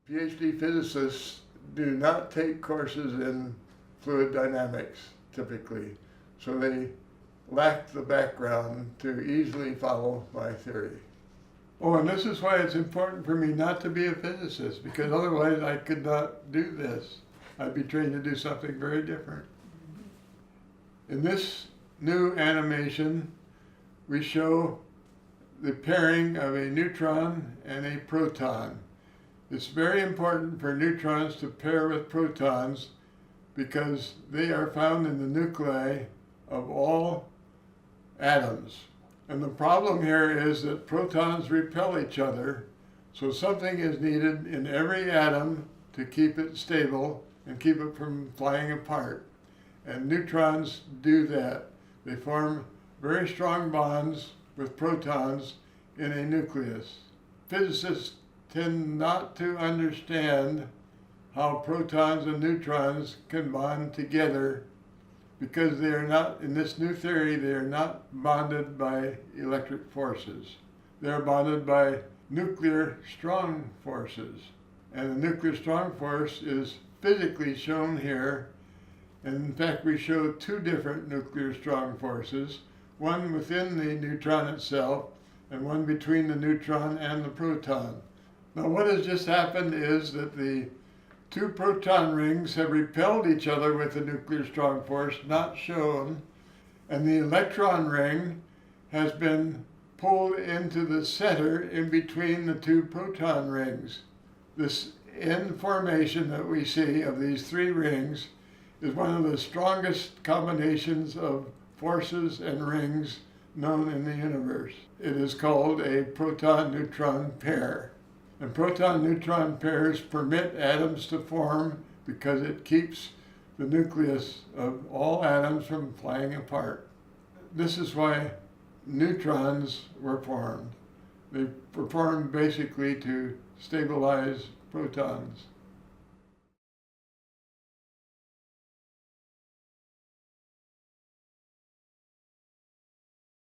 PhD physicists do not take courses in fluid dynamics, typically, so they lack the background to easily follow my theory. Oh, and this is why it's important for me not to be a physicist, because otherwise I could not do this. I'd be trained to do something very different. In this new animation, we show the pairing of a neutron and a proton. It's very important for neutrons to pair with protons because they are found in the nuclei of all atoms. And the problem here is that protons repel each other, so something is needed in every atom to keep it stable and keep it from flying apart. And neutrons do that. They form very strong bonds with protons in a nucleus. Physicists tend not to understand how protons and neutrons can bond together because they are not, in this new theory, they are not bonded by electric forces. They are bonded by nuclear strong forces. And the nuclear strong force is physically shown here. And in fact, we show two different nuclear strong forces, one within the neutron itself and one between the neutron and the proton. Now what has just happened is that the two proton rings have repelled each other with the nuclear strong force, not shown, and the electron ring has been pulled into the center in between the two proton rings. This end formation that we see of these three rings is one of the strongest combinations of forces and rings known in the universe. It is called a proton-neutron pair. And proton-neutron pairs permit atoms to form because it keeps the nucleus of all atoms from flying apart. This is why neutrons were formed. They were formed basically to stabilize protons.